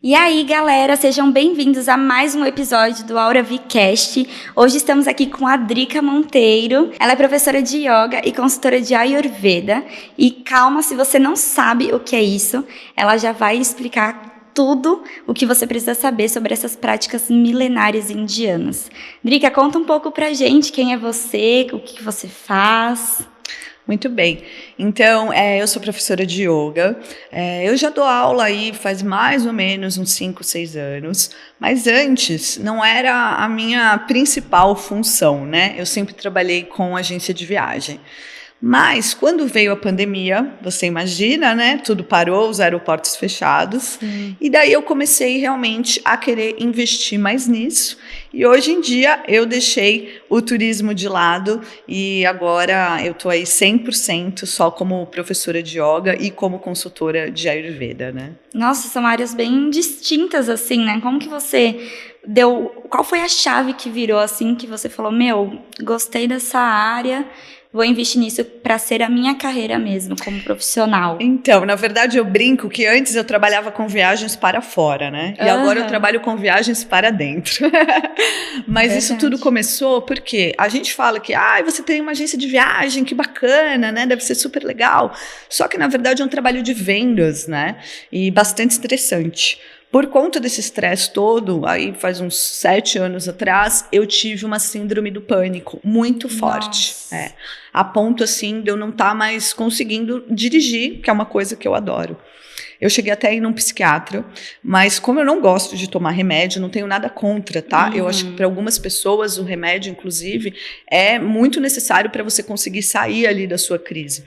E aí, galera, sejam bem-vindos a mais um episódio do Aura Vcast. Hoje estamos aqui com a Drica Monteiro. Ela é professora de yoga e consultora de Ayurveda. E calma, se você não sabe o que é isso, ela já vai explicar tudo o que você precisa saber sobre essas práticas milenárias indianas. Drica, conta um pouco pra gente quem é você, o que você faz. Muito bem. Então, eu sou professora de yoga. Eu já dou aula aí faz mais ou menos uns 5, 6 anos. Mas antes, não era a minha principal função, né? Eu sempre trabalhei com agência de viagem. Mas, quando veio a pandemia, você imagina, né? Tudo parou, os aeroportos fechados. E daí eu comecei realmente a querer investir mais nisso. E hoje em dia eu deixei o turismo de lado e agora eu estou aí 100% só como professora de yoga e como consultora de Ayurveda, né? Nossa, são áreas bem distintas, assim, né? Como que você qual foi a chave que virou, assim, que você falou, gostei dessa área, vou investir nisso para ser a minha carreira mesmo, como profissional? Então, na verdade, eu brinco que antes eu trabalhava com viagens para fora, né? E agora eu trabalho com viagens para dentro. Mas Verdade. Isso tudo começou porque a gente fala que você tem uma agência de viagem, que bacana, né? Deve ser super legal. Só que, na verdade, é um trabalho de vendas, né? E bastante estressante. Por conta desse estresse todo, aí faz uns 7 anos atrás, eu tive uma síndrome do pânico muito forte. A ponto, assim, de eu não estar mais conseguindo dirigir, que é uma coisa que eu adoro. Eu cheguei até a ir num psiquiatra, mas como eu não gosto de tomar remédio, não tenho nada contra, tá? Eu acho que para algumas pessoas o remédio, inclusive, é muito necessário para você conseguir sair ali da sua crise.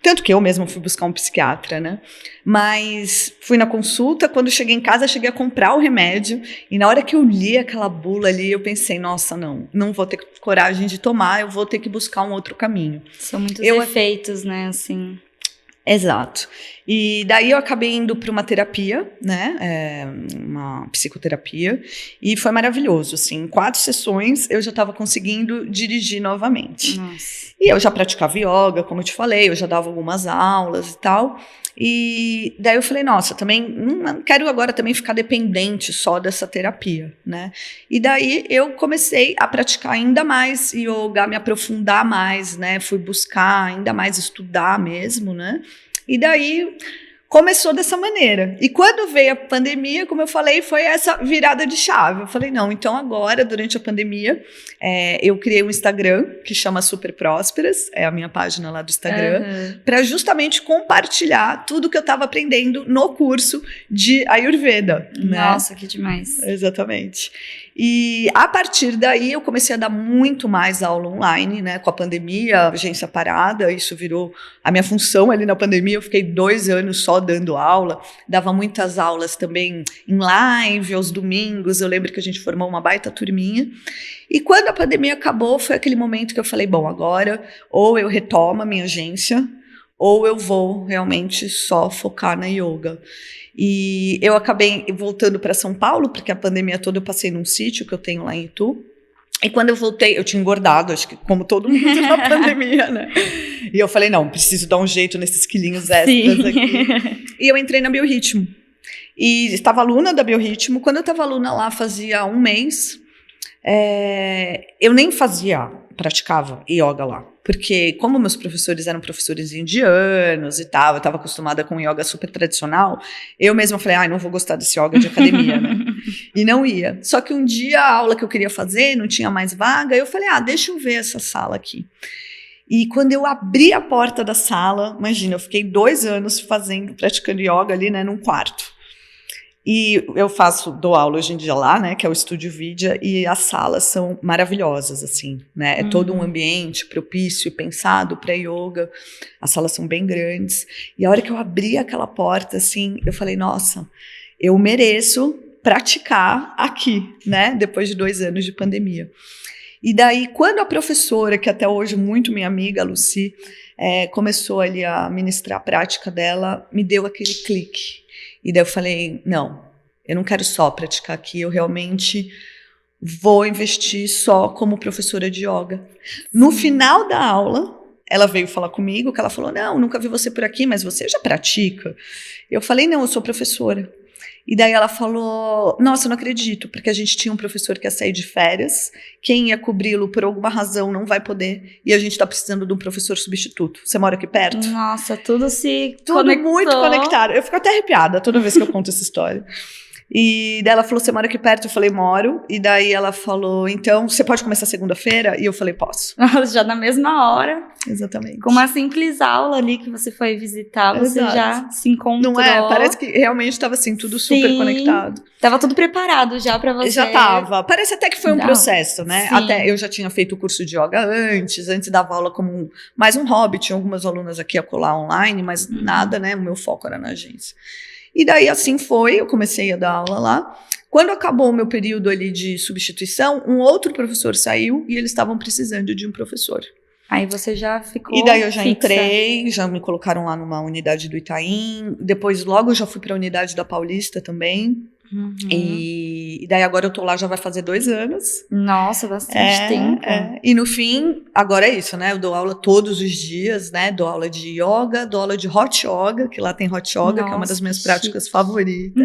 Tanto que eu mesma fui buscar um psiquiatra, né? Mas fui na consulta, quando cheguei em casa, cheguei a comprar o remédio. E na hora que eu li aquela bula ali, eu pensei, nossa, não vou ter coragem de tomar, eu vou ter que buscar um outro caminho. São muitos efeitos, né, assim... Exato. E daí eu acabei indo para uma terapia, né, uma psicoterapia, e foi maravilhoso, assim, em 4 sessões eu já estava conseguindo dirigir novamente. Nossa. E eu já praticava yoga, como eu te falei, eu já dava algumas aulas e tal, e daí eu falei, nossa, também não quero agora também ficar dependente só dessa terapia, né? E daí eu comecei a praticar ainda mais yoga, me aprofundar mais, né? Fui buscar ainda mais estudar mesmo, né? E daí começou dessa maneira. E quando veio a pandemia, como eu falei, foi essa virada de chave. Eu falei, não, então agora, durante a pandemia, eu criei um Instagram que chama Super Prósperas, é a minha página lá do Instagram, para justamente compartilhar tudo que eu estava aprendendo no curso de Ayurveda. Nossa, né? que demais. Exatamente. E a partir daí eu comecei a dar muito mais aula online, né? Com a pandemia, a agência parada, isso virou a minha função ali na pandemia. Eu fiquei 2 anos só dando aula, dava muitas aulas também em live, aos domingos. Eu lembro que a gente formou uma baita turminha. E quando a pandemia acabou, foi aquele momento que eu falei, bom, agora ou eu retomo a minha agência, ou eu vou realmente só focar na yoga. E eu acabei voltando para São Paulo, porque a pandemia toda eu passei num sítio que eu tenho lá em Itu. E quando eu voltei, eu tinha engordado, acho que como todo mundo na pandemia, né? E eu falei, não, preciso dar um jeito nesses quilinhos extras aqui. E eu entrei na Biorritmo. E estava aluna da Biorritmo. Quando eu estava aluna lá, fazia 1 mês, eu nem praticava yoga lá. Porque como meus professores eram professores indianos e tal, eu estava acostumada com yoga super tradicional, eu mesma falei, não vou gostar desse yoga de academia, né? E não ia. Só que um dia a aula que eu queria fazer, não tinha mais vaga, eu falei, deixa eu ver essa sala aqui. E quando eu abri a porta da sala, imagina, eu fiquei 2 anos praticando yoga ali, né, num quarto. E eu dou aula hoje em dia lá, né, que é o Estúdio Vidya, e as salas são maravilhosas, assim, né, é todo um ambiente propício e pensado para yoga, as salas são bem grandes, e a hora que eu abri aquela porta, assim, eu falei, nossa, eu mereço praticar aqui, né, depois de 2 anos de pandemia. E daí, quando a professora, que até hoje é muito minha amiga, a Lucy, começou ali a ministrar a prática dela, me deu aquele clique. E daí eu falei, não, eu não quero só praticar aqui, eu realmente vou investir só como professora de yoga. No final da aula, ela veio falar comigo, que ela falou, não, nunca vi você por aqui, mas você já pratica? Eu falei, não, eu sou professora. E daí ela falou, nossa, eu não acredito, porque a gente tinha um professor que ia sair de férias, quem ia cobri-lo por alguma razão não vai poder, e a gente tá precisando de um professor substituto. Você mora aqui perto? Nossa, tudo se Tudo conectou. muito conectado. Eu fico até arrepiada toda vez que eu conto essa história. E daí ela falou, você mora aqui perto? Eu falei, moro. E daí ela falou, então, você pode começar segunda-feira? E eu falei, posso. Já na mesma hora. Exatamente. Com uma simples aula ali que você foi visitar, você Exato. já se encontrou. Não é? Parece que realmente estava assim, tudo super conectado. Tava tudo preparado já pra você. Já tava. Parece até que foi um processo, né? Sim. Até eu já tinha feito o curso de yoga antes dava aula como mais um hobby. Tinha algumas alunas aqui a colar online, mas nada, né? O meu foco era na agência. E daí assim foi, eu comecei a dar aula lá. Quando acabou o meu período ali de substituição, um outro professor saiu e eles estavam precisando de um professor. Aí você já ficou E daí eu já fixa. entrei, já me colocaram lá numa unidade do Itaim, depois logo eu já fui para a unidade da Paulista também. Uhum. E daí agora eu tô lá, já vai fazer 2 anos. Nossa, bastante tempo. E no fim, agora é isso, né? Eu dou aula todos os dias, né? Dou aula de yoga, dou aula de hot yoga, que lá tem hot yoga, que é uma das minhas práticas favoritas.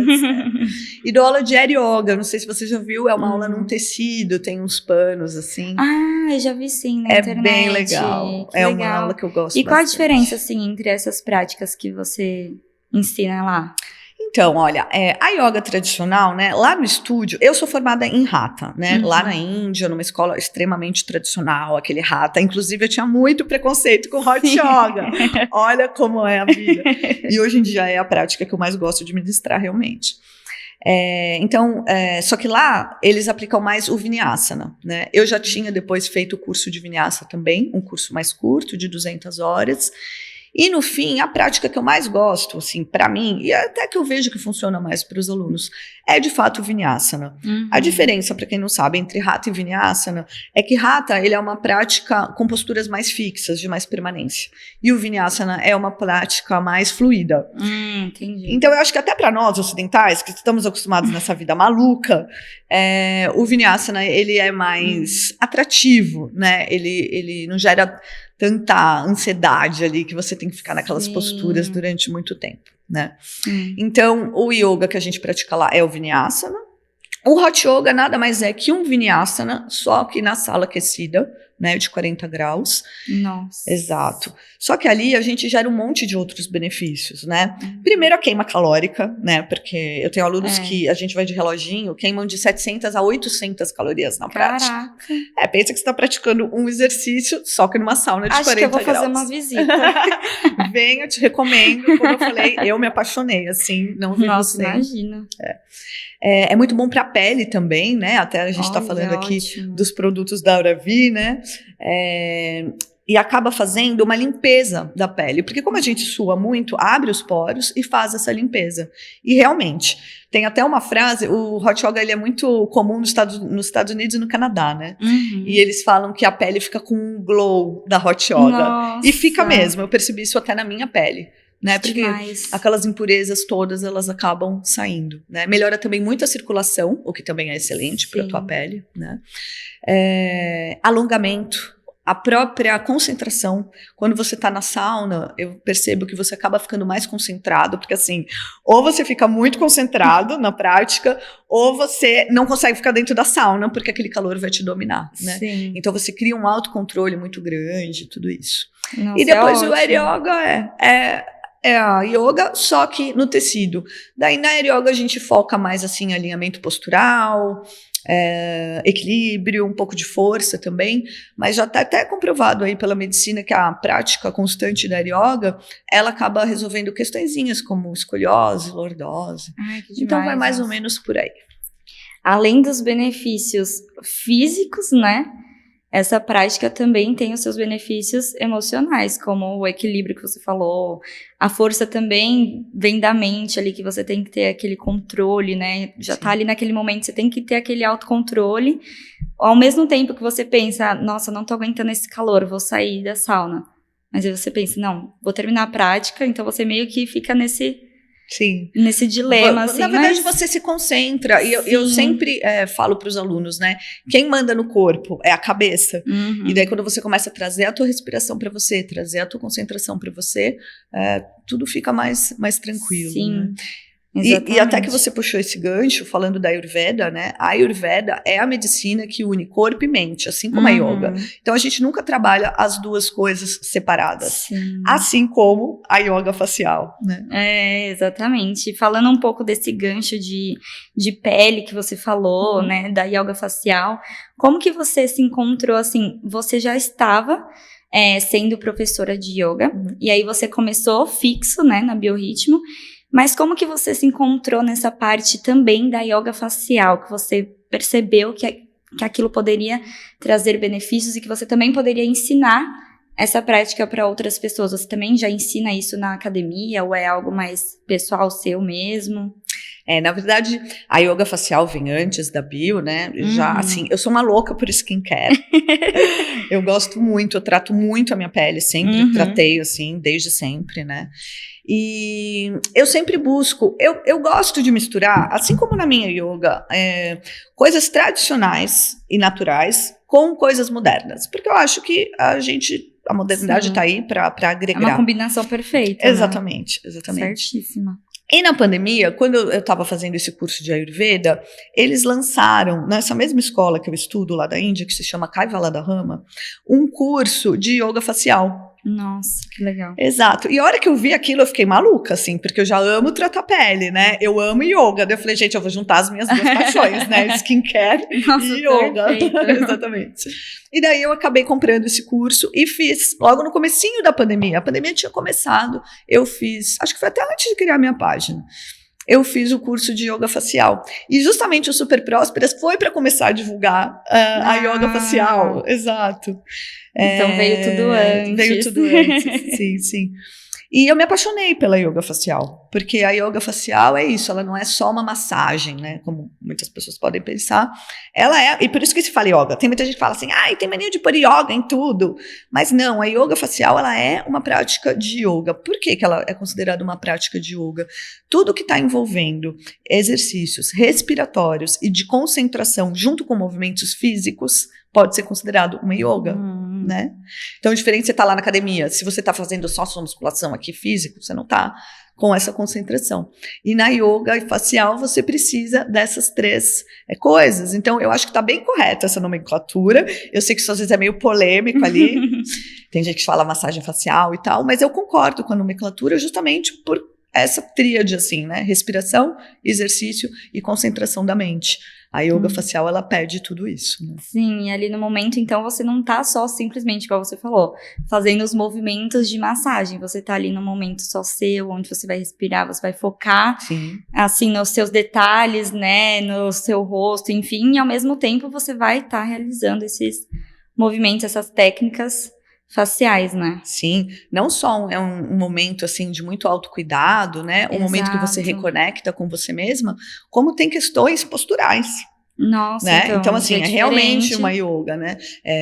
E dou aula de air yoga, não sei se você já viu, é uma aula num tecido, tem uns panos assim. Ah, eu já vi sim na internet. É bem legal. Que É legal. uma aula que eu gosto E qual a bastante. diferença, assim, entre essas práticas que você ensina lá? Então, olha, a yoga tradicional, né, lá no estúdio, eu sou formada em Hatha, né, lá na Índia, numa escola extremamente tradicional, aquele Hatha, inclusive eu tinha muito preconceito com hot yoga, olha como é a vida, e hoje em dia é a prática que eu mais gosto de ministrar realmente. Só que lá eles aplicam mais o Vinyasana, né, eu já tinha depois feito o curso de Vinyasa também, um curso mais curto, de 200 horas, e no fim, a prática que eu mais gosto, assim, para mim, e até que eu vejo que funciona mais para os alunos, é de fato o Vinyasana. A diferença, para quem não sabe, entre Hatha e Vinyasana, é que Hatha, ele é uma prática com posturas mais fixas, de mais permanência. E o Vinyasana é uma prática mais fluida. Entendi. Então, eu acho que até para nós, ocidentais, que estamos acostumados nessa vida maluca, o Vinyasana, ele é mais atrativo, né? Ele não gera tanta ansiedade ali que você tem que ficar naquelas posturas durante muito tempo, né? Então, o yoga que a gente pratica lá é o Vinyasana. O hot yoga nada mais é que um Vinyasana, só que na sala aquecida, né, de 40 graus. Nossa. Exato. Só que ali a gente gera um monte de outros benefícios, né? Primeiro a queima calórica, né? Porque eu tenho alunos que a gente vai de reloginho, queimam de 700 a 800 calorias na prática. Caraca. Pensa que você está praticando um exercício, só que numa sauna de 40 graus. Acho que eu vou fazer uma visita. Venha, eu te recomendo. Como eu falei, eu me apaixonei, assim, não vi Nossa, você. imagina. É muito bom para a pele também, né? Até a gente está falando aqui dos produtos da Auravi, né? E acaba fazendo uma limpeza da pele, porque como a gente sua muito, abre os poros e faz essa limpeza. E realmente, tem até uma frase, o hot yoga ele é muito comum nos Estados Unidos e no Canadá, né? E eles falam que a pele fica com um glow da hot yoga. Nossa. E fica mesmo, eu percebi isso até na minha pele. Né? Porque aquelas impurezas todas, elas acabam saindo, né? Melhora também muito a circulação, o que também é excelente para a tua pele, né? Alongamento, a própria concentração. Quando você está na sauna, eu percebo que você acaba ficando mais concentrado, porque assim, ou você fica muito concentrado na prática, ou você não consegue ficar dentro da sauna, porque aquele calor vai te dominar, né? Sim. Então você cria um autocontrole muito grande, tudo isso. Nossa, e depois o air yoga é a yoga, só que no tecido. Daí na air yoga a gente foca mais assim em alinhamento postural, equilíbrio, um pouco de força também, mas já está até comprovado aí pela medicina que a prática constante da air yoga, ela acaba resolvendo questõezinhas como escoliose, lordose. Ai, que demais, então vai mais ou menos por aí. Além dos benefícios físicos, né? Essa prática também tem os seus benefícios emocionais, como o equilíbrio que você falou, a força também vem da mente ali, que você tem que ter aquele controle, né? Já tá ali naquele momento, você tem que ter aquele autocontrole, ao mesmo tempo que você pensa, nossa, não tô aguentando esse calor, vou sair da sauna. Mas aí você pensa, não, vou terminar a prática, então você meio que fica nesse dilema, assim. Na verdade, você se concentra. E eu sempre falo para os alunos, né? Quem manda no corpo é a cabeça. E daí, quando você começa a trazer a tua respiração para você, trazer a tua concentração para você, tudo fica mais tranquilo. Sim. Né? E até que você puxou esse gancho, falando da Ayurveda, né? A Ayurveda é a medicina que une corpo e mente, assim como a Yoga. Então, a gente nunca trabalha as duas coisas separadas. Sim. Assim como a Yoga facial, né? Exatamente. Falando um pouco desse gancho de pele que você falou, né? Da Yoga facial, como que você se encontrou, assim, você já estava sendo professora de Yoga, e aí você começou fixo, né, na Biorritmo, mas como que você se encontrou nessa parte também da yoga facial, que você percebeu que aquilo poderia trazer benefícios e que você também poderia ensinar essa prática para outras pessoas? Você também já ensina isso na academia ou é algo mais pessoal seu mesmo? Na verdade, a yoga facial vem antes da bio, né? Já, assim, eu sou uma louca por skincare. Eu gosto muito, eu trato muito a minha pele, sempre tratei, assim, desde sempre, né? E eu sempre busco, eu gosto de misturar, assim como na minha yoga, coisas tradicionais e naturais com coisas modernas. Porque eu acho que a modernidade está aí para agregar. É uma combinação perfeita. Exatamente, né? exatamente. Certíssima. E na pandemia, quando eu estava fazendo esse curso de Ayurveda, eles lançaram, nessa mesma escola que eu estudo lá da Índia, que se chama Kaivaladharma, um curso de yoga facial. Nossa, que legal. Exato. E a hora que eu vi aquilo, eu fiquei maluca, assim, porque eu já amo tratar pele, né? Eu amo yoga. Daí eu falei, gente, eu vou juntar as minhas duas paixões, né? Skincare e yoga. Exatamente. E daí eu acabei comprando esse curso e fiz logo no comecinho da pandemia. A pandemia tinha começado, eu fiz, acho que foi até antes de criar minha página. Eu fiz o curso de yoga facial. E justamente o Super Prósperas foi para começar a divulgar a yoga facial. Exato. Então veio tudo antes. Veio tudo antes, sim, sim. E eu me apaixonei pela yoga facial, porque a yoga facial é isso, ela não é só uma massagem, né, como muitas pessoas podem pensar, ela é, e por isso que se fala yoga, tem muita gente que fala assim, tem mania de pôr yoga em tudo, mas não, a yoga facial, ela é uma prática de yoga. Por que ela é considerada uma prática de yoga? Tudo que está envolvendo exercícios respiratórios e de concentração junto com movimentos físicos pode ser considerado uma yoga, né? Então, diferente você estar lá na academia, se você está fazendo só sua musculação aqui físico, você não está com essa concentração. E na yoga facial, você precisa dessas três coisas. Então, eu acho que está bem correta essa nomenclatura. Eu sei que isso às vezes é meio polêmico ali. Tem gente que fala massagem facial e tal, mas eu concordo com a nomenclatura justamente por essa tríade, assim, né? Respiração, exercício e concentração da mente. A yoga facial, ela pede tudo isso, né? Sim, e ali no momento, então, você não tá só simplesmente, igual você falou, fazendo os movimentos de massagem. Você tá ali no momento só seu, onde você vai respirar, você vai focar, assim, nos seus detalhes, né, no seu rosto, enfim, e ao mesmo tempo você vai estar realizando esses movimentos, essas técnicas faciais, né? Sim, não só é um momento, assim, de muito autocuidado, né? Um momento que você reconecta com você mesma, como tem questões posturais. Nossa, né? Então assim, é realmente diferente. uma yoga, né?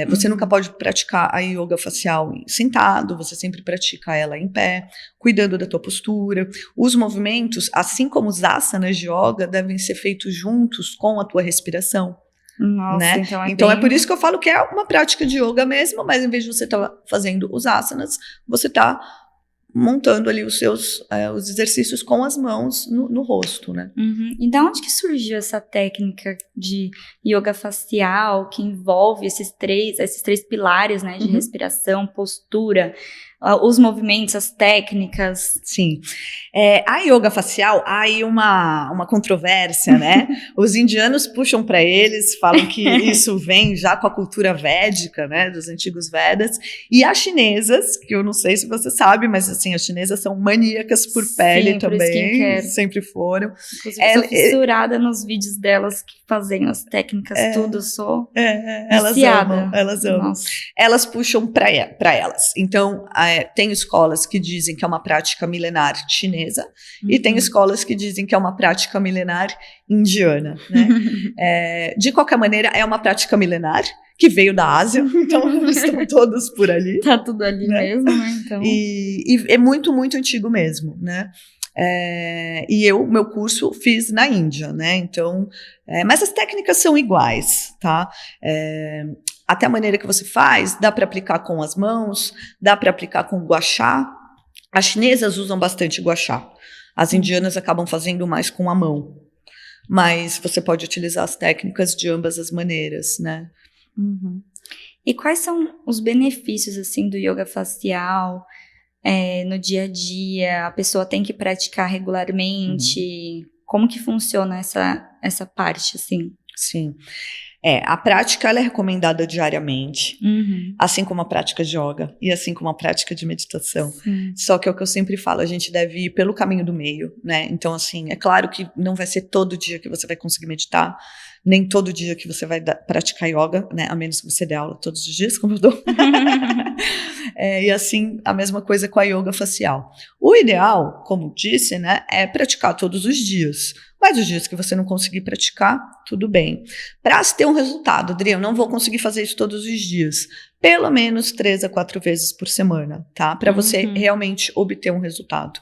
Você nunca pode praticar a yoga facial sentado, você sempre pratica ela em pé, cuidando da tua postura. Os movimentos, assim como os asanas de yoga, devem ser feitos juntos com a tua respiração. Nossa, né? Então é por isso que eu falo que é uma prática de yoga mesmo, mas em vez de você estar fazendo os asanas, você está montando ali os seus os exercícios com as mãos no rosto, né? E da onde que surgiu essa técnica de yoga facial que envolve esses três pilares, né? De respiração, postura, os movimentos, as técnicas? Sim. A yoga facial, há aí uma controvérsia, né? Os indianos puxam para eles, falam que isso vem já com a cultura védica, né? Dos antigos Vedas. E as chinesas, que eu não sei se você sabe, mas assim, as chinesas são maníacas por pele também. Sempre foram. Inclusive, sou fissurada nos vídeos delas que fazem as técnicas, tudo, sou viciada. Elas amam. Nossa. Elas puxam para elas. Então, tem escolas que dizem que é uma prática milenar chinesa e tem escolas que dizem que é uma prática milenar indiana, né? De qualquer maneira, é uma prática milenar que veio da Ásia, então estão todos por ali. Tá tudo ali, né? Mesmo, né? Então. E é muito, muito antigo mesmo, né? E meu curso fiz na Índia, né? Então, mas as técnicas são iguais, tá? Até a maneira que você faz, dá para aplicar com as mãos, dá para aplicar com gua sha. As chinesas usam bastante gua sha. As indianas acabam fazendo mais com a mão, mas você pode utilizar as técnicas de ambas as maneiras, né? Uhum. E quais são os benefícios, assim, do yoga facial no dia a dia? A pessoa tem que praticar regularmente? Como que funciona essa parte, assim? Sim. A prática ela é recomendada diariamente, assim como a prática de yoga e assim como a prática de meditação. Sim. Só que é o que eu sempre falo, a gente deve ir pelo caminho do meio, né? Então, assim, é claro que não vai ser todo dia que você vai conseguir meditar, nem todo dia que você vai praticar yoga, né? A menos que você dê aula todos os dias, como eu dou. E assim, a mesma coisa com a yoga facial. O ideal, como disse, né, é praticar todos os dias. Mas os dias que você não conseguir praticar, tudo bem. Para se ter um resultado, Adri, eu não vou conseguir fazer isso todos os dias. Pelo menos 3 a 4 vezes por semana, tá? Para você realmente obter um resultado.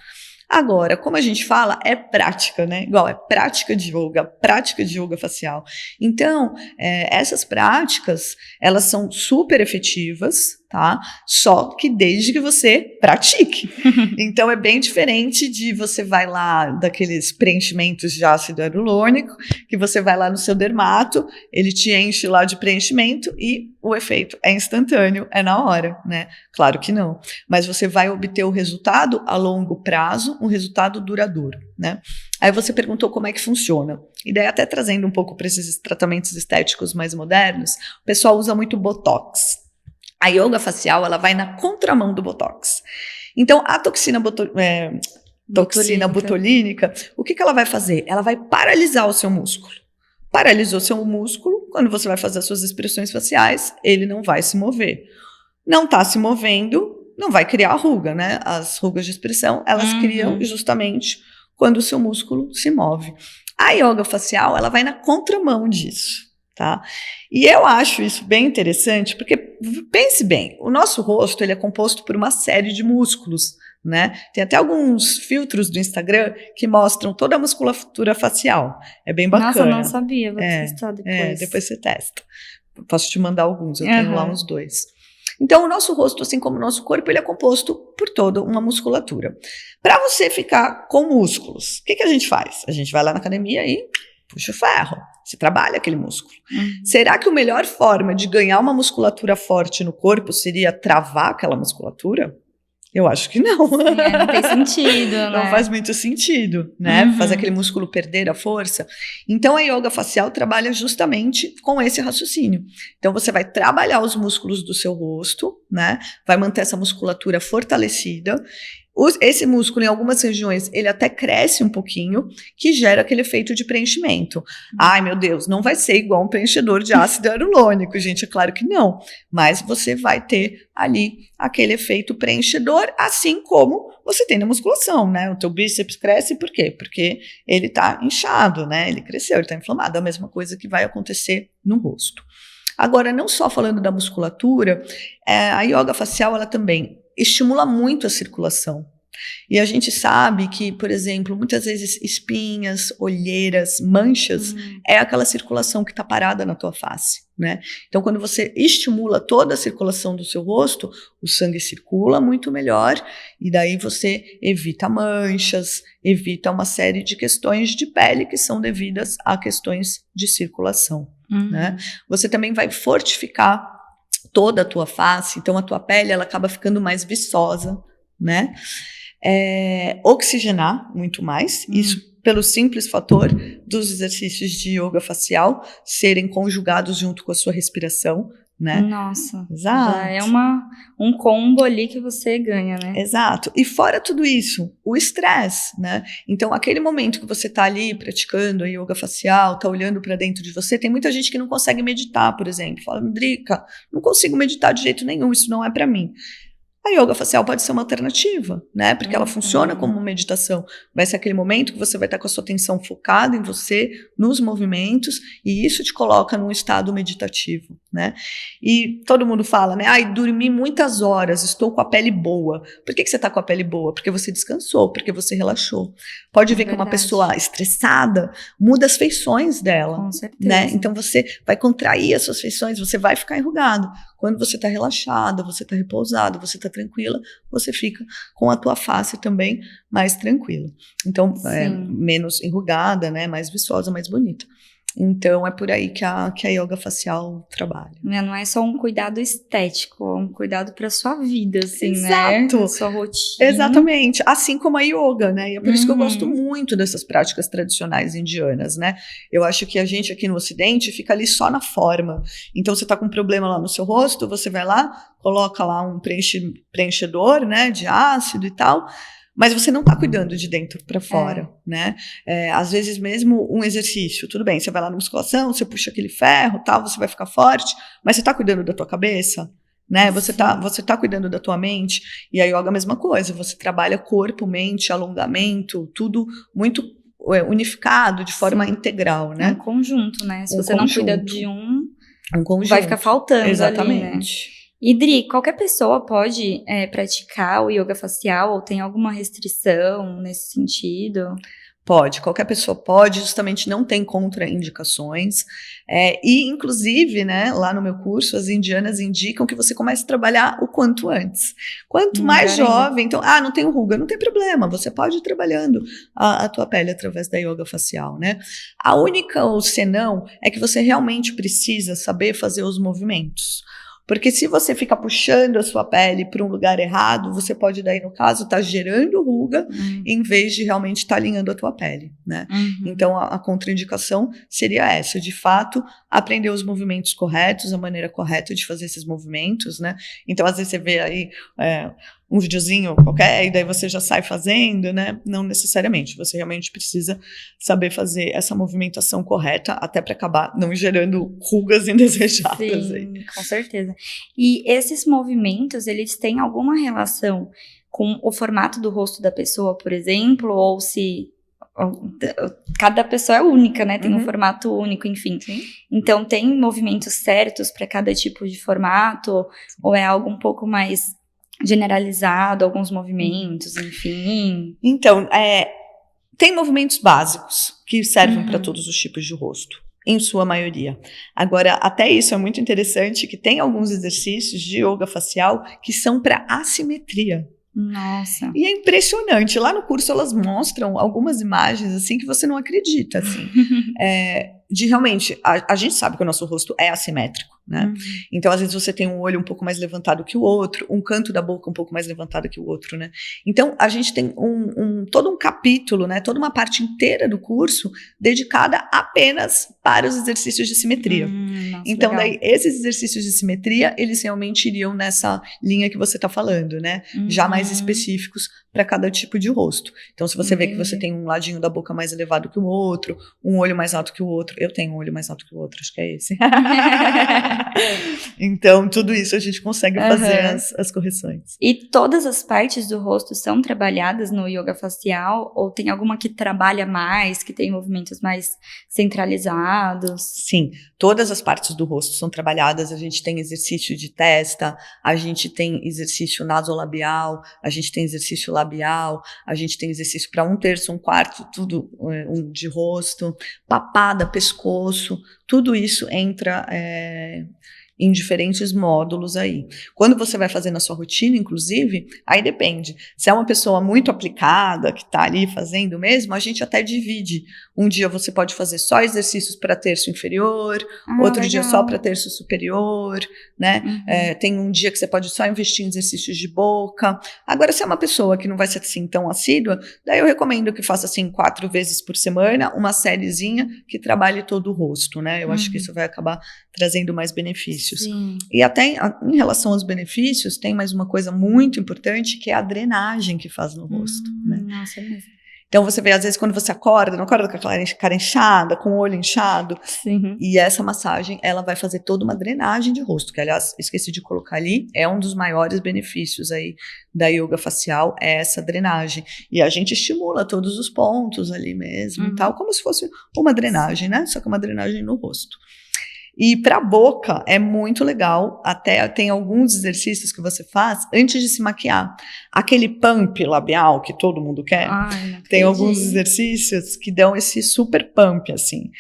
Agora, como a gente fala, é prática, né? Igual, é prática de yoga facial. Então, essas práticas, elas são super efetivas, tá? Só que desde que você pratique. Então, é bem diferente de você vai lá daqueles preenchimentos de ácido hialurônico, que você vai lá no seu dermato, ele te enche lá de preenchimento e o efeito é instantâneo, é na hora, né? Claro que não. Mas você vai obter o resultado a longo prazo, um resultado duradouro, né? Aí você perguntou como é que funciona. E daí até trazendo um pouco para esses tratamentos estéticos mais modernos, o pessoal usa muito Botox. A yoga facial, ela vai na contramão do Botox. Então, a toxina botulínica, o que ela vai fazer? Ela vai paralisar o seu músculo. Paralisou seu músculo, quando você vai fazer as suas expressões faciais, ele não vai se mover. Não está se movendo, não vai criar ruga, né? As rugas de expressão, elas criam justamente quando o seu músculo se move. A yoga facial, ela vai na contramão disso, tá? E eu acho isso bem interessante, porque, pense bem, o nosso rosto, ele é composto por uma série de músculos, né? Tem até alguns filtros do Instagram que mostram toda a musculatura facial. É bem bacana. Nossa, eu não sabia, vou testar depois. Depois você testa. Posso te mandar alguns, eu tenho lá uns 2. Então, o nosso rosto, assim como o nosso corpo, ele é composto por toda uma musculatura. Para você ficar com músculos, o que a gente faz? A gente vai lá na academia e puxa o ferro. Você trabalha aquele músculo. Será que a melhor forma de ganhar uma musculatura forte no corpo seria travar aquela musculatura? Eu acho que não. Sim, não tem sentido, né? Não faz muito sentido, né? Fazer aquele músculo perder a força. Então, a yoga facial trabalha justamente com esse raciocínio. Então, você vai trabalhar os músculos do seu rosto, né? Vai manter essa musculatura fortalecida. Esse músculo, em algumas regiões, ele até cresce um pouquinho, que gera aquele efeito de preenchimento. Ai, meu Deus, não vai ser igual um preenchedor de ácido hialurônico, gente, é claro que não. Mas você vai ter ali aquele efeito preenchedor, assim como você tem na musculação, né? O teu bíceps cresce por quê? Porque ele tá inchado, né? Ele cresceu, ele tá inflamado. É a mesma coisa que vai acontecer no rosto. Agora, não só falando da musculatura, a yoga facial, ela também estimula muito a circulação. E a gente sabe que, por exemplo, muitas vezes espinhas, olheiras, manchas, é aquela circulação que está parada na tua face, né? Então, quando você estimula toda a circulação do seu rosto, o sangue circula muito melhor e daí você evita manchas, evita uma série de questões de pele que são devidas a questões de circulação, né? Você também vai fortificar toda a tua face, então a tua pele ela acaba ficando mais viçosa, né? Oxigenar muito mais, isso pelo simples fator dos exercícios de yoga facial serem conjugados junto com a sua respiração, né? Nossa, exato. Já é um combo ali que você ganha, né? Exato. E fora tudo isso, o estresse, né? Então, aquele momento que você tá ali praticando a yoga facial, tá olhando para dentro de você, tem muita gente que não consegue meditar, por exemplo. Fala, Drica, não consigo meditar de jeito nenhum, isso não é para mim. A yoga facial pode ser uma alternativa, né? Porque ela funciona como uma meditação. Vai ser aquele momento que você vai estar com a sua atenção focada em você, nos movimentos, e isso te coloca num estado meditativo, né? E todo mundo fala, né? Ai, dormi muitas horas, estou com a pele boa. Por que você está com a pele boa? Porque você descansou, porque você relaxou. Pode ver que uma pessoa estressada muda as feições dela. Com certeza. Né? Então você vai contrair as suas feições, você vai ficar enrugado. Quando você está relaxada, você está repousado, você está tranquila, você fica com a tua face também mais tranquila. Então, menos enrugada, né? Mais viçosa, mais bonita. Então, é por aí que a yoga facial trabalha. Não é só um cuidado estético, é um cuidado para sua vida, assim, Exato. né? Sua rotina. Exatamente. Assim como a yoga, né? E é por isso que eu gosto muito dessas práticas tradicionais indianas, né? Eu acho que a gente aqui no Ocidente fica ali só na forma. Então, você tá com um problema lá no seu rosto, você vai lá, coloca lá um preenchedor, né? De ácido e tal. Mas você não está cuidando de dentro para fora, né? Às vezes mesmo um exercício, tudo bem, você vai lá na musculação, você puxa aquele ferro, tal, você vai ficar forte, mas você está cuidando da tua cabeça, né? Você tá cuidando da tua mente. E a yoga é a mesma coisa, você trabalha corpo, mente, alongamento, tudo muito unificado, de forma integral, né? É um conjunto, né? Se você não cuida de um conjunto. Vai ficar faltando. Exatamente. Ali, né? E Dri, qualquer pessoa pode praticar o yoga facial ou tem alguma restrição nesse sentido? Pode, qualquer pessoa pode, justamente não tem contraindicações. E, inclusive, né, lá no meu curso, as indianas indicam que você comece a trabalhar o quanto antes. Quanto mais jovem, então, não tem ruga, não tem problema, você pode ir trabalhando a tua pele através da yoga facial, né? A única senão é que você realmente precisa saber fazer os movimentos. Porque se você fica puxando a sua pele para um lugar errado, você pode daí, no caso, estar gerando ruga em vez de realmente estar alinhando a tua pele, né? Então, a contraindicação seria essa, de fato, aprender os movimentos corretos, a maneira correta de fazer esses movimentos, né? Então, às vezes você vê aí um videozinho qualquer, e daí você já sai fazendo, né? Não necessariamente, você realmente precisa saber fazer essa movimentação correta, até para acabar não gerando rugas indesejadas. Sim, aí. Com certeza. E esses movimentos, eles têm alguma relação com o formato do rosto da pessoa, por exemplo, ou se... Cada pessoa é única, né? Tem um formato único, enfim. Sim. Então, tem movimentos certos para cada tipo de formato, ou é algo um pouco mais generalizado, alguns movimentos, enfim? Então, tem movimentos básicos que servem para todos os tipos de rosto, em sua maioria. Agora, até isso é muito interessante, que tem alguns exercícios de yoga facial que são para assimetria. Nossa. E é impressionante. Lá no curso elas mostram algumas imagens assim que você não acredita, assim. De realmente, a gente sabe que o nosso rosto é assimétrico, né? Então, às vezes você tem um olho um pouco mais levantado que o outro, um canto da boca um pouco mais levantado que o outro, né? Então, a gente tem todo um capítulo, né? Toda uma parte inteira do curso dedicada apenas para os exercícios de simetria. Nossa, então, legal. daí, esses exercícios de simetria, eles realmente iriam nessa linha que você está falando, né? Já mais específicos para cada tipo de rosto. Então, se você vê que você tem um ladinho da boca mais elevado que o outro, um olho mais alto que o outro, eu tenho um olho mais alto que o outro, acho que é esse. Então, tudo isso a gente consegue fazer as correções. E todas as partes do rosto são trabalhadas no yoga facial? Ou tem alguma que trabalha mais, que tem movimentos mais centralizados? Sim, todas as partes do rosto são trabalhadas. A gente tem exercício de testa, a gente tem exercício nasolabial, a gente tem exercício labial, a gente tem exercício para 1/3, 1/4, tudo de rosto, papada, pescoço, tudo isso entra em diferentes módulos aí. Quando você vai fazer na sua rotina, inclusive, aí depende. Se é uma pessoa muito aplicada, que está ali fazendo mesmo, a gente até divide. Um dia você pode fazer só exercícios para terço inferior, outro dia só para terço superior, né? Tem um dia que você pode só investir em exercícios de boca. Agora, se é uma pessoa que não vai ser assim tão assídua, daí eu recomendo que faça assim 4 vezes por semana, uma sériezinha que trabalhe todo o rosto, né? Eu acho que isso vai acabar trazendo mais benefícios. Sim. E até em relação aos benefícios, tem mais uma coisa muito importante, que é a drenagem que faz no rosto, né? Nossa, é mesmo. Então você vê, às vezes, quando você acorda, não acorda com aquela cara inchada, com o olho inchado, Sim. e essa massagem, ela vai fazer toda uma drenagem de rosto, que, aliás, esqueci de colocar ali, é um dos maiores benefícios aí da yoga facial, é essa drenagem. E a gente estimula todos os pontos ali mesmo e tal, como se fosse uma drenagem, né? Só que uma drenagem no rosto. E para a boca é muito legal, até tem alguns exercícios que você faz antes de se maquiar. Aquele pump labial que todo mundo quer, Ai, não tem acredito. alguns exercícios que dão esse super pump, assim.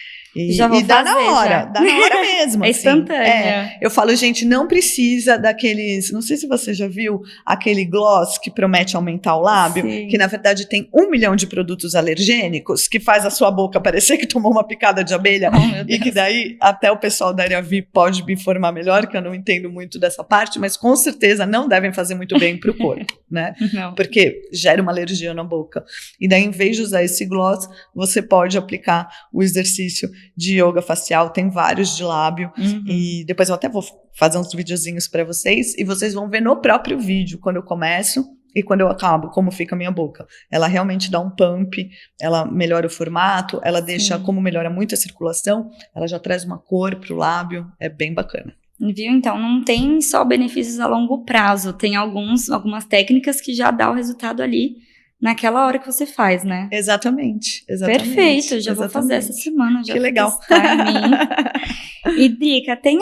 Já vou dá na fazer, hora, já. dá na hora mesmo. É assim. instantânea. Eu falo, gente, não precisa daqueles, não sei se você já viu, aquele gloss que promete aumentar o lábio, Sim. que na verdade tem 1 milhão de produtos alergênicos, que faz a sua boca parecer que tomou uma picada de abelha, e que daí até o pessoal da área VIP pode me informar melhor, que eu não entendo muito dessa parte, mas com certeza não devem fazer muito bem pro corpo, né? Não. Porque gera uma alergia na boca. E daí, em vez de usar esse gloss, você pode aplicar o exercício de yoga facial, tem vários de lábio, e depois eu até vou fazer uns videozinhos para vocês, e vocês vão ver no próprio vídeo, quando eu começo e quando eu acabo, como fica a minha boca. Ela realmente dá um pump, ela melhora o formato, ela deixa, como melhora muito a circulação, ela já traz uma cor pro lábio, é bem bacana. Viu? Então, não tem só benefícios a longo prazo, tem algumas técnicas que já dá o resultado ali naquela hora que você faz, né? Exatamente. Perfeito, já vou fazer essa semana. Já que legal. Testar em mim. E, Drica, tem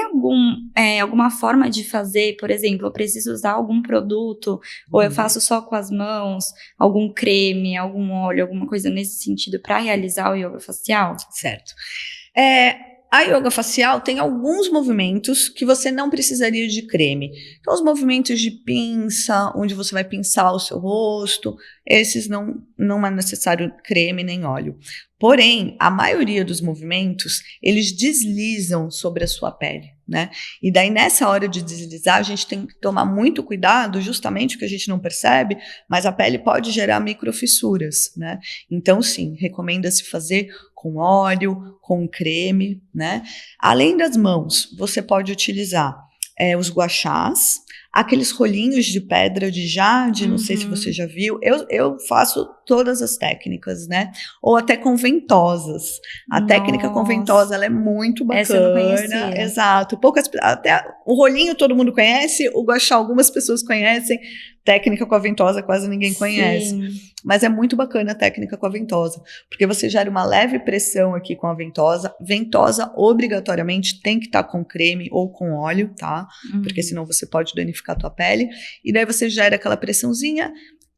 alguma forma de fazer, por exemplo, eu preciso usar algum produto, ou eu faço só com as mãos, algum creme, algum óleo, alguma coisa nesse sentido para realizar o yoga facial? Certo. A yoga facial tem alguns movimentos que você não precisaria de creme. Então, os movimentos de pinça, onde você vai pinçar o seu rosto, esses não é necessário creme nem óleo. Porém, a maioria dos movimentos, eles deslizam sobre a sua pele, né? E daí, nessa hora de deslizar, a gente tem que tomar muito cuidado, justamente porque a gente não percebe, mas a pele pode gerar microfissuras, né? Então, sim, recomenda-se fazer com óleo, com creme, né? Além das mãos, você pode utilizar os guaxás, aqueles rolinhos de pedra de jade, não sei se você já viu, eu faço todas as técnicas, né? Ou até com ventosas. A técnica com ventosa, ela é muito bacana. Essa eu não conhecia. Exato. Até o rolinho todo mundo conhece, o guaxá algumas pessoas conhecem, técnica com a ventosa quase ninguém conhece. Sim. Mas é muito bacana a técnica com a ventosa, porque você gera uma leve pressão aqui com a ventosa. Ventosa, obrigatoriamente, tem que estar com creme ou com óleo, tá? Porque senão você pode danificar a tua pele. E daí você gera aquela pressãozinha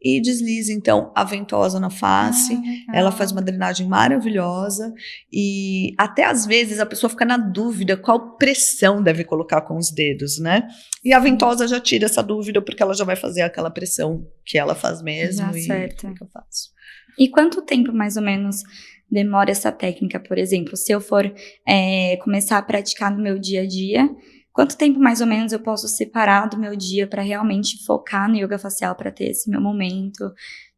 e desliza, então, a ventosa na face. Ela faz uma drenagem maravilhosa. E até às vezes a pessoa fica na dúvida qual pressão deve colocar com os dedos, né? E a ventosa já tira essa dúvida, porque ela já vai fazer aquela pressão que ela faz mesmo. Certo. Que eu faço. E quanto tempo, mais ou menos, demora essa técnica, por exemplo? Se eu for começar a praticar no meu dia a dia, quanto tempo, mais ou menos, eu posso separar do meu dia para realmente focar no yoga facial, para ter esse meu momento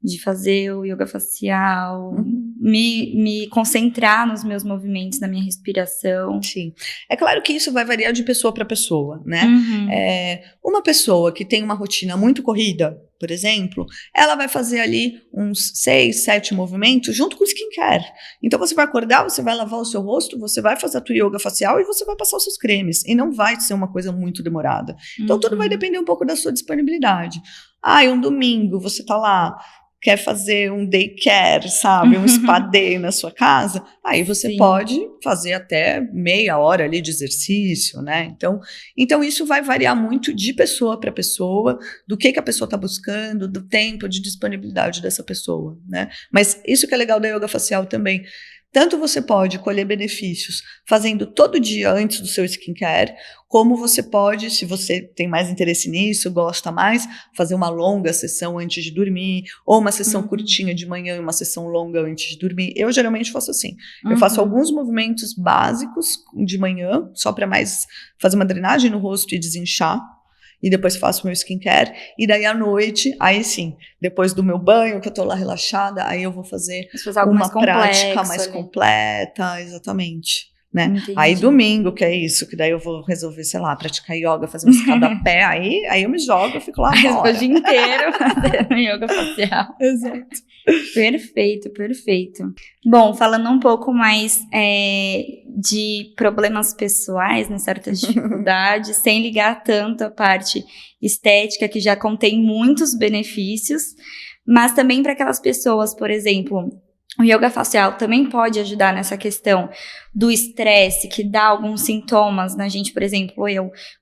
de fazer o yoga facial, me concentrar nos meus movimentos, na minha respiração? Sim. É claro que isso vai variar de pessoa para pessoa, né? Uma pessoa que tem uma rotina muito corrida, por exemplo, ela vai fazer ali uns 6, 7 movimentos junto com o skincare. Então você vai acordar, você vai lavar o seu rosto, você vai fazer a tua yoga facial e você vai passar os seus cremes. E não vai ser uma coisa muito demorada. Então tudo vai depender um pouco da sua disponibilidade. Um domingo você tá lá, quer fazer um daycare, sabe? Um spa day na sua casa, aí você pode fazer até meia hora ali de exercício, né? Então isso vai variar muito de pessoa para pessoa, do que a pessoa está buscando, do tempo de disponibilidade dessa pessoa, né? Mas isso que é legal da yoga facial também. Tanto você pode colher benefícios fazendo todo dia antes do seu skincare, como você pode, se você tem mais interesse nisso, gosta mais, fazer uma longa sessão antes de dormir, ou uma sessão curtinha de manhã e uma sessão longa antes de dormir. Eu geralmente faço assim. Eu faço alguns movimentos básicos de manhã, só para mais fazer uma drenagem no rosto e desinchar. E depois faço meu skincare, e daí à noite, aí sim, depois do meu banho, que eu tô lá relaxada, aí eu vou fazer uma prática mais completa, exatamente, né? Entendi. Aí domingo, que é isso, que daí eu vou resolver, sei lá, praticar yoga, fazer um escada-pé, aí eu me jogo, eu fico lá uma hora. O dia inteiro fazendo yoga facial. Exato. Perfeito, perfeito. Bom, falando um pouco mais de problemas pessoais, né, certas dificuldades, sem ligar tanto a parte estética, que já contém muitos benefícios, mas também para aquelas pessoas, por exemplo, o yoga facial também pode ajudar nessa questão do estresse, que dá alguns sintomas na gente. Por exemplo,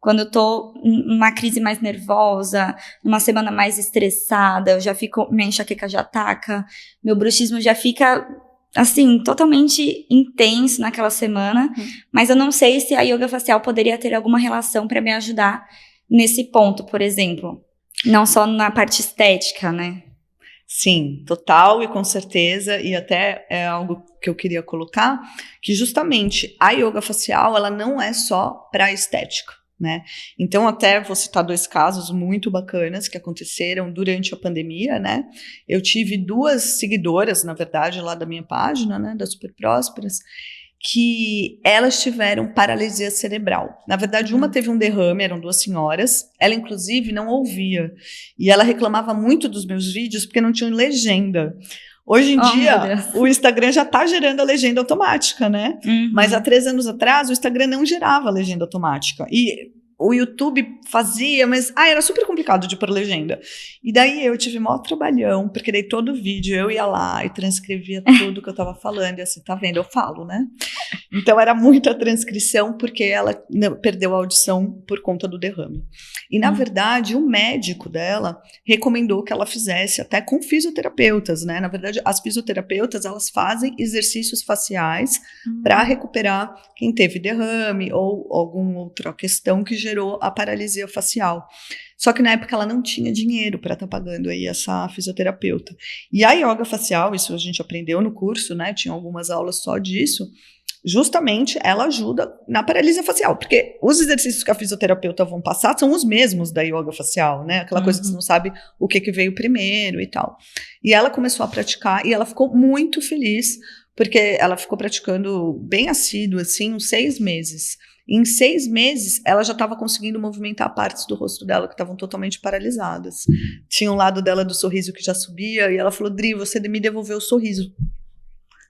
quando eu tô numa crise mais nervosa, numa semana mais estressada, eu já fico, minha enxaqueca já ataca, meu bruxismo já fica assim, totalmente intenso naquela semana, mas eu não sei se a yoga facial poderia ter alguma relação para me ajudar nesse ponto, por exemplo. Não só na parte estética, né? Sim, total e com certeza, e até é algo que eu queria colocar, que justamente a yoga facial, ela não é só para estética, né? Então, até vou citar 2 casos muito bacanas que aconteceram durante a pandemia, né? Eu tive 2 seguidoras, na verdade, lá da minha página, né, da Super Prósperas, que elas tiveram paralisia cerebral. Na verdade, uma teve um derrame, eram 2 senhoras, ela inclusive não ouvia, e ela reclamava muito dos meus vídeos porque não tinham legenda. Hoje em dia, o Instagram já está gerando a legenda automática, né? Mas há 3 anos atrás, o Instagram não gerava a legenda automática. E o YouTube fazia, mas era super complicado de pôr legenda. E daí eu tive maior trabalhão, porque daí todo vídeo eu ia lá e transcrevia tudo que eu tava falando, e assim, tá vendo? Eu falo, né? Então era muita transcrição, porque ela perdeu a audição por conta do derrame. E na verdade, o médico dela recomendou que ela fizesse até com fisioterapeutas, né? Na verdade, as fisioterapeutas, elas fazem exercícios faciais para recuperar quem teve derrame ou alguma outra questão que gerou a paralisia facial. Só que na época ela não tinha dinheiro para estar pagando aí essa fisioterapeuta. E a yoga facial, isso a gente aprendeu no curso, né? Tinha algumas aulas só disso. Justamente ela ajuda na paralisia facial, porque os exercícios que a fisioterapeuta vão passar são os mesmos da yoga facial, né? Aquela coisa que você não sabe o que veio primeiro e tal. E ela começou a praticar e ela ficou muito feliz, porque ela ficou praticando bem assíduo, assim, uns 6 meses. Em 6 meses, ela já estava conseguindo movimentar partes do rosto dela que estavam totalmente paralisadas. Tinha um lado dela do sorriso que já subia, e ela falou, Dri, você me devolveu o sorriso.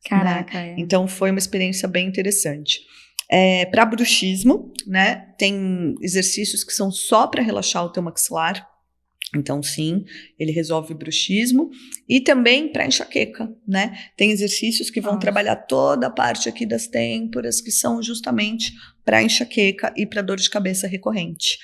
Caraca, né? Então foi uma experiência bem interessante. Para bruxismo, né, tem exercícios que são só para relaxar o teu maxilar. Então, sim, ele resolve bruxismo. E também para enxaqueca, né? Tem exercícios que vão trabalhar toda a parte aqui das têmporas, que são justamente para enxaqueca e para dor de cabeça recorrente.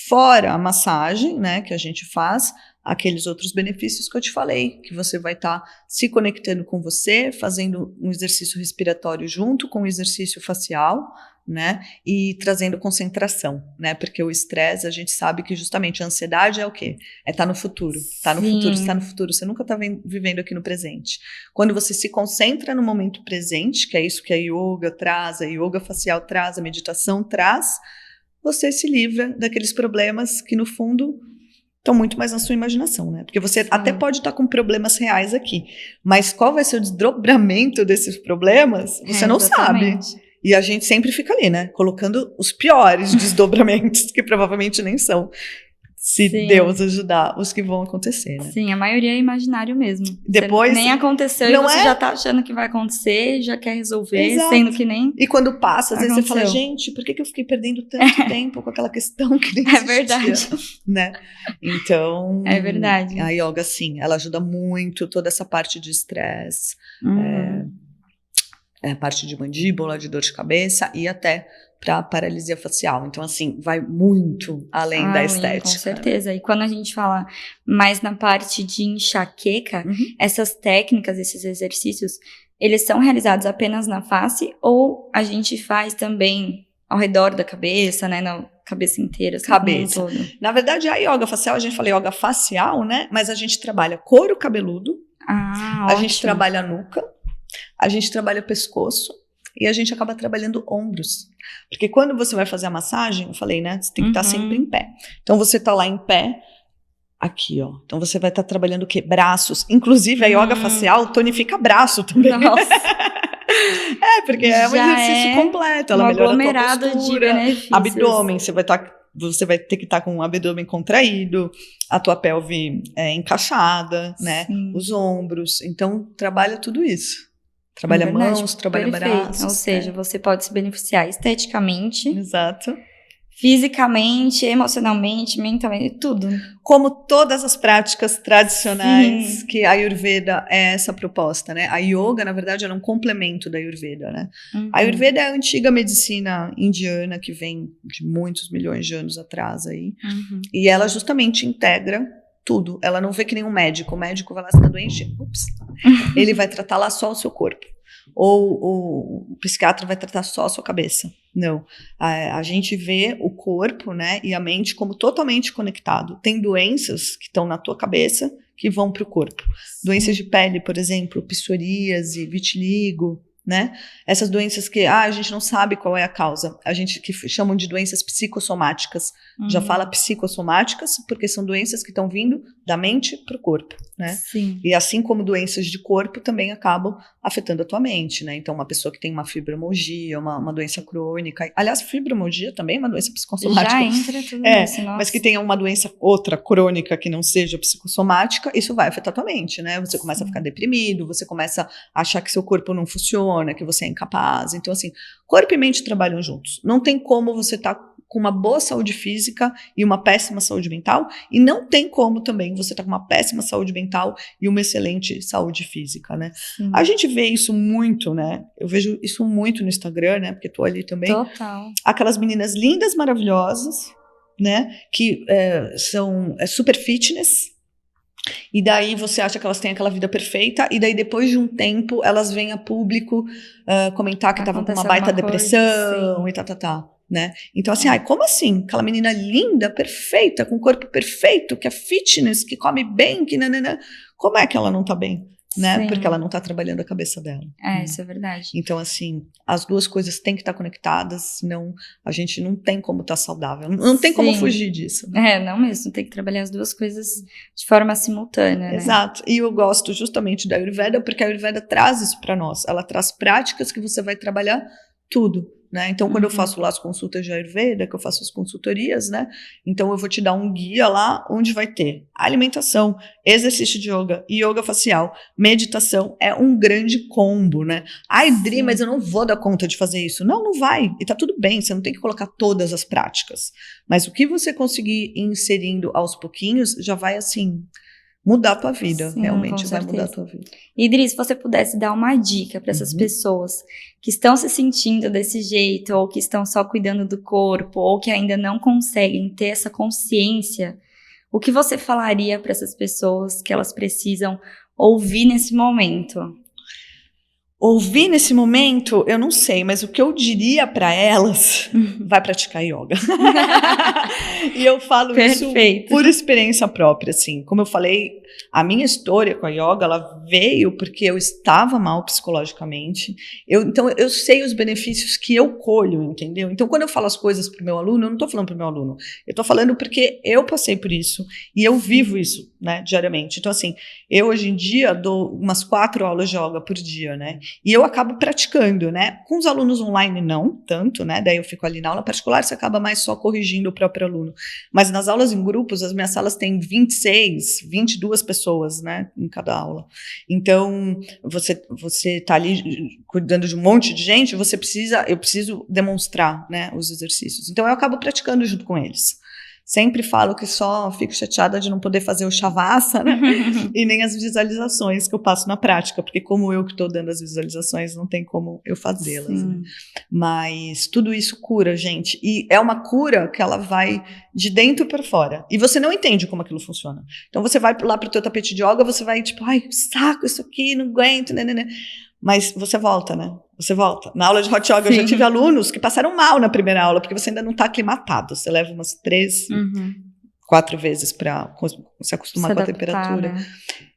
Fora a massagem, né, que a gente faz, aqueles outros benefícios que eu te falei, que você vai estar se conectando com você, fazendo um exercício respiratório junto com o exercício facial, né, e trazendo concentração, né, porque o estresse, a gente sabe que justamente a ansiedade é o quê? É estar no futuro, tá no futuro, está no futuro, você nunca está vivendo aqui no presente. Quando você se concentra no momento presente, que é isso que a yoga traz, a yoga facial traz, a meditação traz, você se livra daqueles problemas que, no fundo, estão muito mais na sua imaginação, né? Porque você até pode estar com problemas reais aqui, mas qual vai ser o desdobramento desses problemas, você não sabe. E a gente sempre fica ali, né? Colocando os piores desdobramentos, que provavelmente nem são. Se Deus ajudar, os que vão acontecer, né? Sim, a maioria é imaginário mesmo. Depois, nem aconteceu não e você já tá achando que vai acontecer, já quer resolver, sendo que nem E quando passa, às vezes você fala, gente, por que eu fiquei perdendo tanto tempo com aquela questão que nem existia? verdade. Né? Então, é verdade. A yoga, sim, ela ajuda muito toda essa parte de estresse, a parte de mandíbula, de dor de cabeça e até para paralisia facial. Então, assim, vai muito além da estética. Com certeza. E quando a gente fala mais na parte de enxaqueca, essas técnicas, esses exercícios, eles são realizados apenas na face ou a gente faz também ao redor da cabeça, né? Na cabeça inteira. Assim, cabeça. Na verdade, a yoga facial, a gente fala yoga facial, né? Mas a gente trabalha couro cabeludo, a gente trabalha nuca, a gente trabalha pescoço, e a gente acaba trabalhando ombros. Porque quando você vai fazer a massagem, eu falei, né? Você tem que estar sempre em pé. Então, você está lá em pé, aqui, ó. Então, você vai estar trabalhando o quê? Braços. Inclusive, a yoga facial tonifica braço também. Nossa. Porque é um exercício completo. Ela melhora a tua postura, de benefícios. Abdômen, você vai ter que estar com o abdômen contraído, a tua pelve encaixada, né? Os ombros. Então, trabalha tudo isso. Trabalha mãos, trabalha braços. Ou seja, você pode se beneficiar esteticamente. Exato. Fisicamente, emocionalmente, mentalmente, tudo. Como todas as práticas tradicionais que a Ayurveda é essa proposta, né? A yoga, na verdade, era um complemento da Ayurveda, né? A Ayurveda é a antiga medicina indiana que vem de muitos milhões de anos atrás aí. E ela justamente integra tudo. Ela não vê que nem um médico. O médico vai lá, você tá doente, ele vai tratar lá só o seu corpo. Ou o psiquiatra vai tratar só a sua cabeça. Não. A gente vê o corpo, né, e a mente como totalmente conectado. Tem doenças que estão na tua cabeça que vão para o corpo. Doenças de pele, por exemplo, psoríase, vitiligo, né? Essas doenças que a gente não sabe qual é a causa. A gente que chamam de doenças psicossomáticas. Já fala psicossomáticas porque são doenças que estão vindo da mente para o corpo, né? Sim. E assim como doenças de corpo também acabam afetando a tua mente, né? Então uma pessoa que tem uma fibromialgia, uma doença crônica, aliás, fibromialgia também é uma doença psicossomática. Já entra tudo isso, nossa. Mas que tenha uma doença outra crônica que não seja psicossomática, isso vai afetar a tua mente, né? Você começa a ficar deprimido, você começa a achar que seu corpo não funciona, que você é incapaz. Então assim, corpo e mente trabalham juntos. Não tem como você estar com uma boa saúde física e uma péssima saúde mental, e não tem como também você estar com uma péssima saúde mental e uma excelente saúde física, né? Sim. A gente vê isso muito, né? Eu vejo isso muito no Instagram, né? Porque tô ali também. Total. Aquelas meninas lindas, maravilhosas, né? Que são super fitness. E daí você acha que elas têm aquela vida perfeita, e daí depois de um tempo elas vêm a público comentar que estavam com uma baita depressão e tá. Né? Então assim, como assim? Aquela menina linda, perfeita, com o corpo perfeito, que é fitness, que come bem, que nanana, como é que ela não tá bem? Né? Porque ela não tá trabalhando a cabeça dela. Isso é verdade. Então assim, as duas coisas têm que estar conectadas, senão a gente não tem como estar saudável, não tem como fugir disso. Né? Não mesmo, tem que trabalhar as duas coisas de forma simultânea, né? Exato, e eu gosto justamente da Ayurveda, porque a Ayurveda traz isso para nós, ela traz práticas que você vai trabalhar tudo. Né? Então, quando eu faço lá as consultas de Ayurveda, que eu faço as consultorias, né? Então eu vou te dar um guia lá onde vai ter alimentação, exercício de yoga facial, meditação, é um grande combo, né? Ai, Dri, mas eu não vou dar conta de fazer isso. Não vai, e tá tudo bem, você não tem que colocar todas as práticas, mas o que você conseguir ir inserindo aos pouquinhos, já vai assim... mudar a tua vida, realmente vai mudar a tua vida. Idris, se você pudesse dar uma dica para essas pessoas que estão se sentindo desse jeito, ou que estão só cuidando do corpo, ou que ainda não conseguem ter essa consciência, o que você falaria para essas pessoas que elas precisam ouvir nesse momento? Ouvir nesse momento, eu não sei, mas o que eu diria para elas, vai praticar yoga. E eu falo isso por experiência própria, assim. Como eu falei, a minha história com a yoga, ela veio porque eu estava mal psicologicamente. Então, eu sei os benefícios que eu colho, entendeu? Então, quando eu falo as coisas pro meu aluno, eu não estou falando pro meu aluno. Eu estou falando porque eu passei por isso e eu vivo isso, né, diariamente. Então, assim, eu hoje em dia dou umas 4 aulas de yoga por dia, né? E eu acabo praticando, né? Com os alunos online não tanto, né? Daí eu fico ali na aula particular, você acaba mais só corrigindo o próprio aluno. Mas nas aulas em grupos, as minhas salas têm 26, 22 pessoas, né? Em cada aula. Então, você tá ali cuidando de um monte de gente, eu preciso demonstrar, né? Os exercícios. Então, eu acabo praticando junto com eles. Sempre falo que só fico chateada de não poder fazer o Shavasana, né? E nem as visualizações que eu passo na prática, porque como eu que estou dando as visualizações, não tem como eu fazê-las, né? Mas tudo isso cura, gente, e é uma cura que ela vai de dentro para fora, e você não entende como aquilo funciona. Então você vai lá pro teu tapete de yoga, você vai tipo, ai, saco isso aqui, não aguento, né? Mas você volta, né? Você volta. Na aula de Hot Yoga, eu já tive alunos que passaram mal na primeira aula, porque você ainda não está aclimatado. Você leva umas 3, 4 vezes para se acostumar com a temperatura. Né?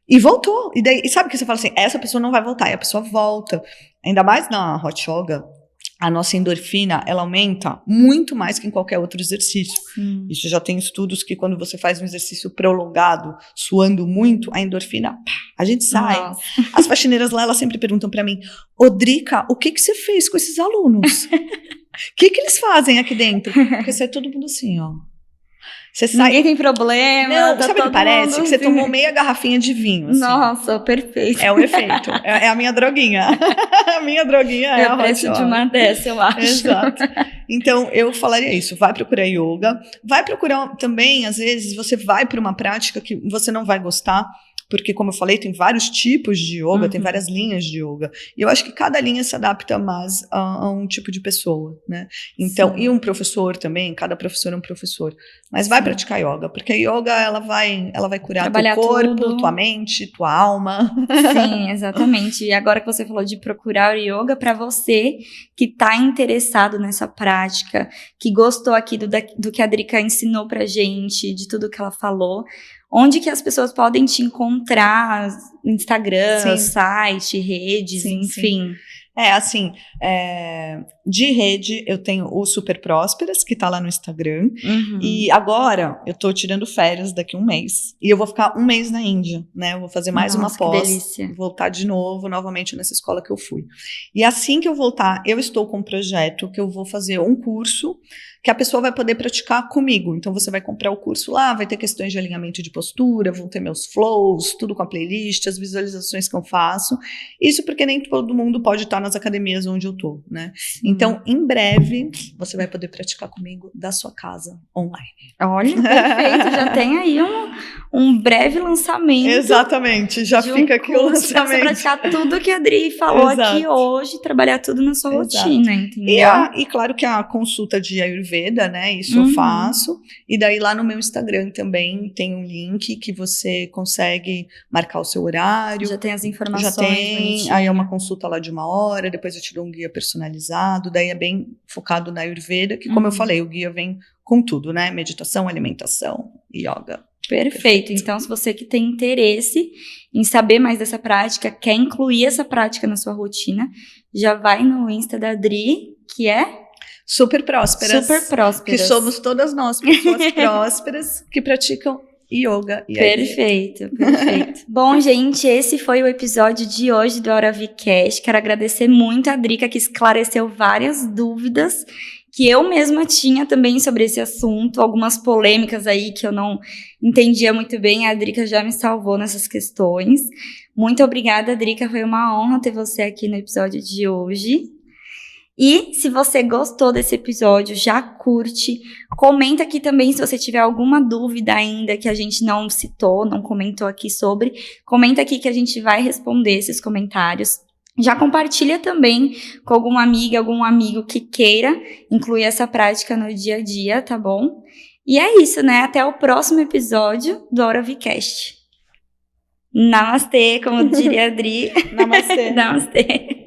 E voltou. E sabe o que você fala assim? Essa pessoa não vai voltar. E a pessoa volta. Ainda mais na Hot Yoga, a nossa endorfina, ela aumenta muito mais que em qualquer outro exercício. Isso já tem estudos que quando você faz um exercício prolongado, suando muito, a endorfina, a gente sai. Nossa. As faxineiras lá, elas sempre perguntam pra mim, ô Drica, o que você fez com esses alunos? O que eles fazem aqui dentro? Porque sai todo mundo assim, ó. Você sai... Ninguém tem problema. Não, tá, sabe o que parece? Que você tomou meia garrafinha de vinho. Assim. Nossa, perfeito. É o efeito. É a minha droguinha. A minha droguinha é a Hot Yoga. Eu preciso de uma dessa, eu acho. Exato. Então, eu falaria isso. Vai procurar yoga. Vai procurar também, às vezes, você vai para uma prática que você não vai gostar, porque, como eu falei, tem vários tipos de yoga, tem várias linhas de yoga. E eu acho que cada linha se adapta mais a um tipo de pessoa, né? Então, e um professor também, cada professor é um professor. Mas vai praticar yoga, porque a yoga, ela vai curar Trabalhar teu corpo, tudo. tua mente, tua alma. Sim, exatamente. E agora que você falou de procurar o yoga, para você que está interessado nessa prática, que gostou aqui do que a Drica ensinou pra gente, de tudo que ela falou, onde que as pessoas podem te encontrar? Instagram, site, redes, enfim. De rede eu tenho o Super Prósperas, que tá lá no Instagram, e agora eu tô tirando férias daqui a um mês, e eu vou ficar um mês na Índia, né, eu vou fazer mais uma pós, voltar novamente nessa escola que eu fui, e assim que eu voltar, eu estou com um projeto que eu vou fazer um curso, que a pessoa vai poder praticar comigo, então você vai comprar o curso lá, vai ter questões de alinhamento de postura, vão ter meus flows, tudo com a playlist, as visualizações que eu faço, isso porque nem todo mundo pode estar nas academias onde eu tô, né? Então, em breve, você vai poder praticar comigo da sua casa, online. Olha, perfeito, já tem aí um breve lançamento. Exatamente, já fica aqui o lançamento. Pra você praticar tudo que a Adri falou aqui hoje, trabalhar tudo na sua rotina, entendeu? E claro que a consulta de Ayurveda, né, isso eu faço, e daí lá no meu Instagram também tem um link que você consegue marcar o seu horário. Já tem as informações. Já tem, aí é uma consulta lá de 1 hora, depois eu te dou um guia personalizado, daí é bem focado na Ayurveda, que como eu falei, o guia vem com tudo, né, meditação, alimentação, yoga. Perfeito. Então, se você que tem interesse em saber mais dessa prática, quer incluir essa prática na sua rotina, já vai no Insta da Adri, que é Super Prósperas. Super Prósperas. Que somos todas nós, pessoas prósperas, que praticam yoga. E perfeito. Bom, gente, esse foi o episódio de hoje do Aura Vcast. Quero agradecer muito a Drica, que esclareceu várias dúvidas que eu mesma tinha também sobre esse assunto, algumas polêmicas aí que eu não entendia muito bem, a Drica já me salvou nessas questões. Muito obrigada, Drica, foi uma honra ter você aqui no episódio de hoje. E se você gostou desse episódio, já curte, comenta aqui também se você tiver alguma dúvida ainda que a gente não citou, não comentou aqui sobre, comenta aqui que a gente vai responder esses comentários. Já compartilha também com alguma amiga, algum amigo que queira incluir essa prática no dia a dia, tá bom? E é isso, né? Até o próximo episódio do Aura Vcast. Namastê, como diria a Adri. Namastê. Namastê.